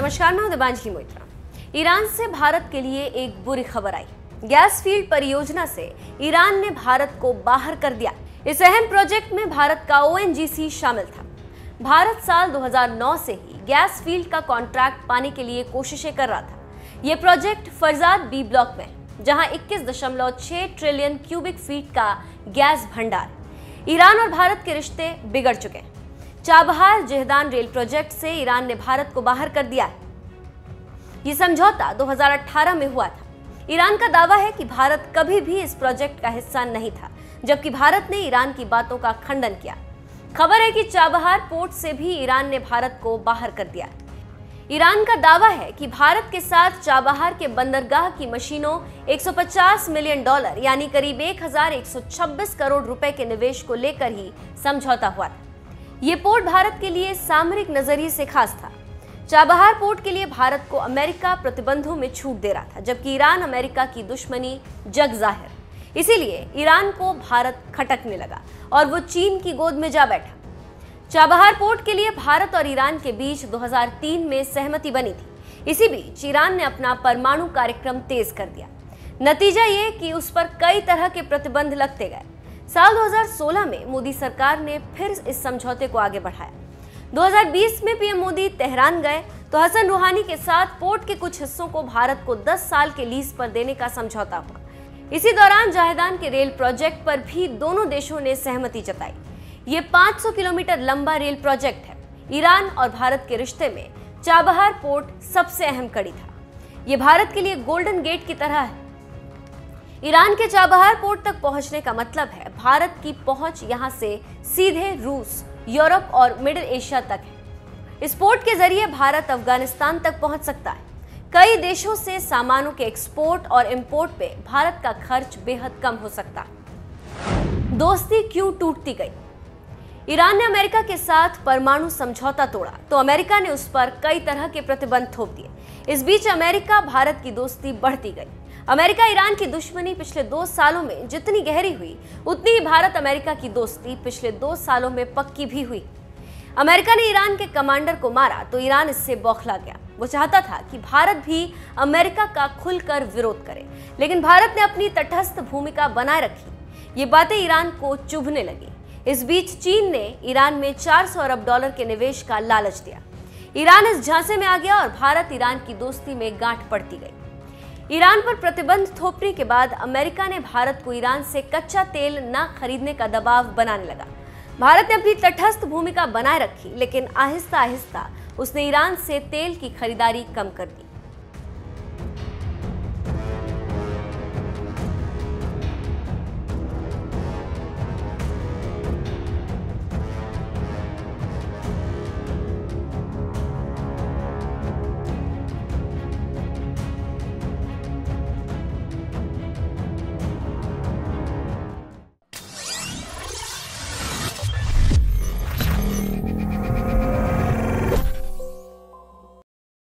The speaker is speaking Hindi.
नमस्कार, मैं दिबांजलि मोइत्रा। ईरान से भारत के लिए एक बुरी खबर आई। गैस फील्ड परियोजना से ईरान ने भारत को बाहर कर दिया। इस अहम प्रोजेक्ट में भारत का ONGC शामिल था। भारत साल 2009 से ही गैस फील्ड का कॉन्ट्रैक्ट पाने के लिए कोशिशें कर रहा था। ये प्रोजेक्ट फरजाद B ब्लॉक में, जहां 21.6 ट्रिलियन क्यूबिक फीट का गैस भंडार। ईरान और भारत के रिश्ते बिगड़ चुके हैं। चाबहार जहदान रेल प्रोजेक्ट से ईरान ने भारत को बाहर कर दिया है। ये समझौता 2018 में हुआ था। ईरान का दावा है कि भारत कभी भी इस प्रोजेक्ट का हिस्सा नहीं था, जबकि भारत ने ईरान की बातों का खंडन किया। खबर है कि चाबहार पोर्ट से भी ईरान ने भारत को बाहर कर दिया। ईरान का दावा है कि भारत के साथ चाबहार के बंदरगाह की मशीनों $150 मिलियन यानी करीब 1126 करोड़ रुपए के निवेश को लेकर ही समझौता हुआ था। ये पोर्ट भारत के लिए सामरिक नजरिए से खास था। चाबहार पोर्ट के लिए भारत को अमेरिका प्रतिबंधों में छूट दे रहा था, जबकि ईरान अमेरिका की दुश्मनी जग जाहिर। इसीलिए ईरान को भारत खटकने लगा और वो चीन की गोद में जा बैठा। चाबहार पोर्ट के लिए भारत और ईरान के बीच 2003 में सहमति बनी थी। इसी बीच ईरान ने अपना परमाणु कार्यक्रम तेज कर दिया। नतीजा ये कि उस पर कई तरह के प्रतिबंध लगते गए। साल 2016 में मोदी सरकार ने फिर इस समझौते को आगे बढ़ाया। 2020 में पीएम मोदी तेहरान गए तो हसन रूहानी के साथ पोर्ट के कुछ हिस्सों को भारत को 10 साल के लीज पर देने का समझौता हुआ। इसी दौरान जहदान के रेल प्रोजेक्ट पर भी दोनों देशों ने सहमति जताई। ये 500 किलोमीटर लंबा रेल प्रोजेक्ट है। ईरान और भारत के रिश्ते में चाबहार पोर्ट सबसे अहम कड़ी था। ये भारत के लिए गोल्डन गेट की तरह है। ईरान के चाबहार पोर्ट तक पहुंचने का मतलब है भारत की पहुंच यहां से सीधे रूस, यूरोप और मिडिल एशिया तक है। इस पोर्ट के जरिए भारत अफगानिस्तान तक पहुंच सकता है। कई देशों से सामानों के एक्सपोर्ट और इंपोर्ट पे भारत का खर्च बेहद कम हो सकता है। दोस्ती क्यों टूटती गई? ईरान ने अमेरिका के साथ परमाणु समझौता तोड़ा तो अमेरिका ने उस पर कई तरह के प्रतिबंध थोप दिए। इस बीच अमेरिका भारत की दोस्ती बढ़ती गई। अमेरिका ईरान की दुश्मनी पिछले 2 सालों में जितनी गहरी हुई, उतनी ही भारत अमेरिका की दोस्ती पिछले 2 सालों में पक्की भी हुई। अमेरिका ने ईरान के कमांडर को मारा तो ईरान इससे बौखला गया। वो चाहता था कि भारत भी अमेरिका का खुलकर विरोध करे, लेकिन भारत ने अपनी तटस्थ भूमिका बनाए रखी। ये बातें ईरान को चुभने लगी। इस बीच चीन ने ईरान में $400 अरब के निवेश का लालच दिया। ईरान इस झांसे में आ गया और भारत ईरान की दोस्ती में गांठ पड़ती गई। ईरान पर प्रतिबंध थोपने के बाद अमेरिका ने भारत को ईरान से कच्चा तेल न खरीदने का दबाव बनाने लगा। भारत ने अपनी तटस्थ भूमिका बनाए रखी, लेकिन आहिस्ता आहिस्ता उसने ईरान से तेल की खरीदारी कम कर दी।